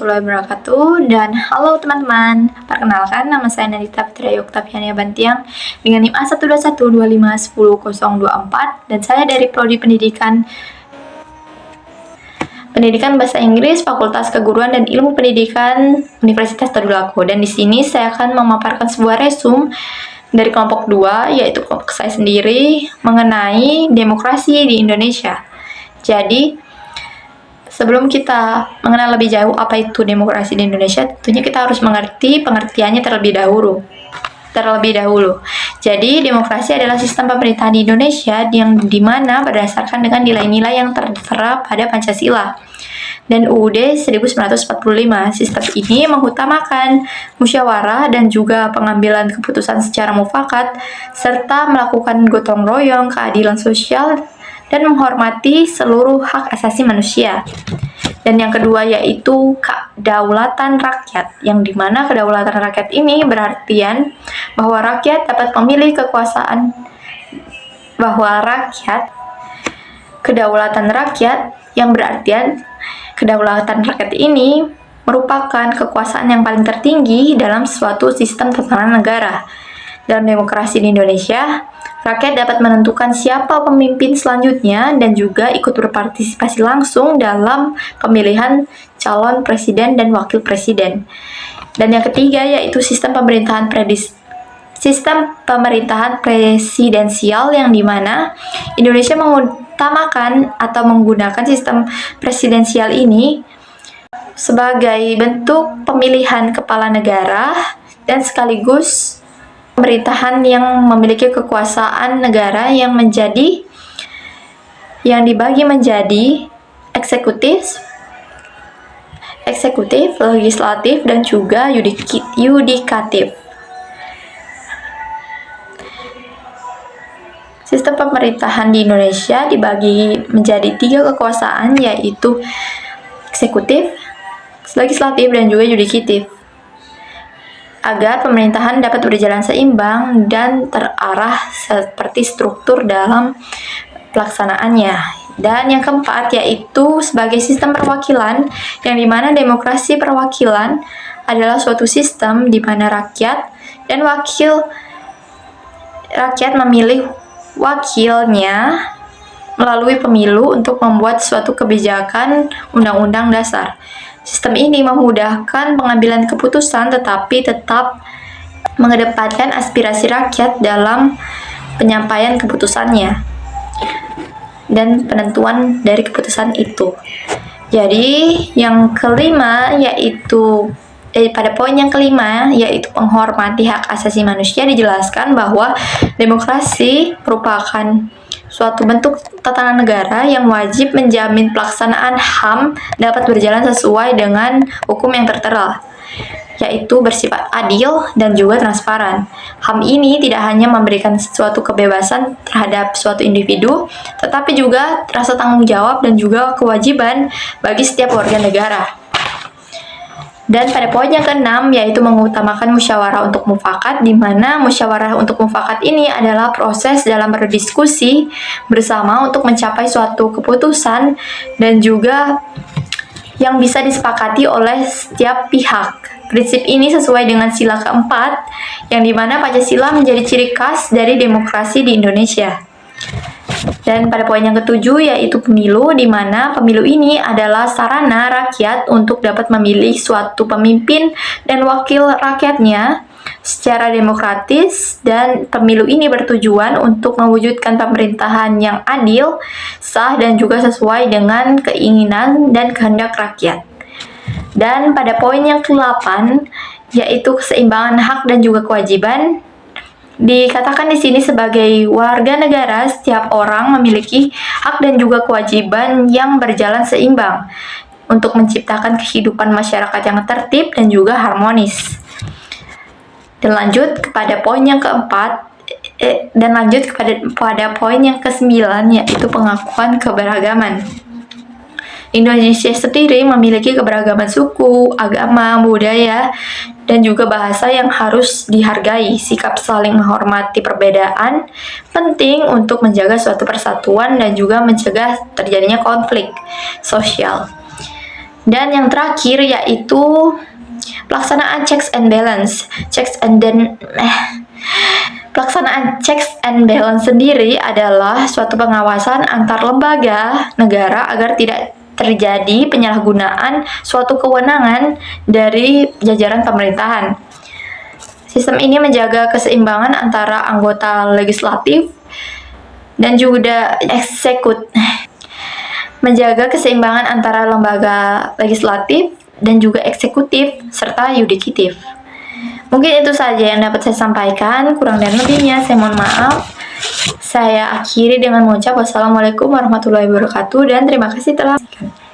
warahmatullahi wabarakatuh. Dan halo teman-teman, perkenalkan nama saya Nadita Fitriayu Oktaviania Bantiang dengan NIM A12125101024 dan saya dari Prodi Pendidikan Bahasa Inggris, Fakultas Keguruan dan Ilmu Pendidikan Universitas Tadulako. Dan di sini saya akan memaparkan sebuah resume dari kelompok 2, yaitu kelompok saya sendiri, mengenai demokrasi di Indonesia. Jadi, sebelum kita mengenal lebih jauh apa itu demokrasi di Indonesia, tentunya kita harus mengerti pengertiannya terlebih dahulu. Jadi, demokrasi adalah sistem pemerintahan di Indonesia yang dimana berdasarkan dengan nilai-nilai yang tertera pada Pancasila dan UUD 1945. Sistem ini mengutamakan musyawarah dan juga pengambilan keputusan secara mufakat, serta melakukan gotong royong, keadilan sosial, dan menghormati seluruh hak asasi manusia. Dan yang kedua yaitu kedaulatan rakyat, yang dimana kedaulatan rakyat ini berartian bahwa rakyat dapat memilih kekuasaan, kedaulatan rakyat yang berartian kedaulatan rakyat ini merupakan kekuasaan yang paling tertinggi dalam suatu sistem tatanan negara. Dalam demokrasi di Indonesia, rakyat dapat menentukan siapa pemimpin selanjutnya dan juga ikut berpartisipasi langsung dalam pemilihan calon presiden dan wakil presiden. Dan yang ketiga yaitu sistem pemerintahan presidensial, yang dimana Indonesia mengutamakan atau menggunakan sistem presidensial ini sebagai bentuk pemilihan kepala negara dan sekaligus pemerintahan yang memiliki kekuasaan negara yang dibagi menjadi eksekutif, legislatif, dan juga yudikatif. Sistem pemerintahan di Indonesia dibagi menjadi 3 kekuasaan, yaitu eksekutif, legislatif, dan juga yudikatif, agar pemerintahan dapat berjalan seimbang dan terarah seperti struktur dalam pelaksanaannya. Dan yang keempat yaitu sebagai sistem perwakilan, yang dimana demokrasi perwakilan adalah suatu sistem di mana rakyat dan rakyat memilih wakilnya melalui pemilu untuk membuat suatu kebijakan undang-undang dasar. Sistem ini memudahkan pengambilan keputusan tetapi tetap mengedepankan aspirasi rakyat dalam penyampaian keputusannya dan penentuan dari keputusan itu. Jadi, pada poin yang kelima yaitu menghormati hak asasi manusia, dijelaskan bahwa demokrasi merupakan suatu bentuk tatanan negara yang wajib menjamin pelaksanaan HAM dapat berjalan sesuai dengan hukum yang tertera, yaitu bersifat adil dan juga transparan. HAM ini tidak hanya memberikan suatu kebebasan terhadap suatu individu, tetapi juga rasa tanggung jawab dan juga kewajiban bagi setiap warga negara. Dan pada poin yang keenam yaitu mengutamakan musyawarah untuk mufakat, di mana musyawarah untuk mufakat ini adalah proses dalam berdiskusi bersama untuk mencapai suatu keputusan dan juga yang bisa disepakati oleh setiap pihak. Prinsip ini sesuai dengan sila keempat, yang dimana Pancasila menjadi ciri khas dari demokrasi di Indonesia. Dan pada poin yang ketujuh yaitu pemilu, di mana pemilu ini adalah sarana rakyat untuk dapat memilih suatu pemimpin dan wakil rakyatnya secara demokratis, dan pemilu ini bertujuan untuk mewujudkan pemerintahan yang adil, sah, dan juga sesuai dengan keinginan dan kehendak rakyat. Dan pada poin yang ke-8 yaitu keseimbangan hak dan juga kewajiban, dikatakan di sini sebagai warga negara, setiap orang memiliki hak dan juga kewajiban yang berjalan seimbang untuk menciptakan kehidupan masyarakat yang tertib dan juga harmonis. Dan lanjut kepada poin yang keempat, pada poin yang ke-9 yaitu pengakuan keberagaman. Indonesia sendiri memiliki keberagaman suku, agama, budaya, dan juga bahasa yang harus dihargai. Sikap saling menghormati perbedaan penting untuk menjaga suatu persatuan dan juga mencegah terjadinya konflik sosial. Dan yang terakhir yaitu pelaksanaan checks and balance. Pelaksanaan checks and balance sendiri adalah suatu pengawasan antar lembaga negara agar tidak terjadi penyalahgunaan suatu kewenangan dari jajaran pemerintahan. Sistem ini menjaga keseimbangan antara anggota legislatif dan juga menjaga keseimbangan antara lembaga legislatif dan juga eksekutif serta yudikatif. Mungkin itu saja yang dapat saya sampaikan, kurang dan lebihnya saya mohon maaf. Saya akhiri dengan mengucap wassalamualaikum warahmatullahi wabarakatuh dan terima kasih telah menonton.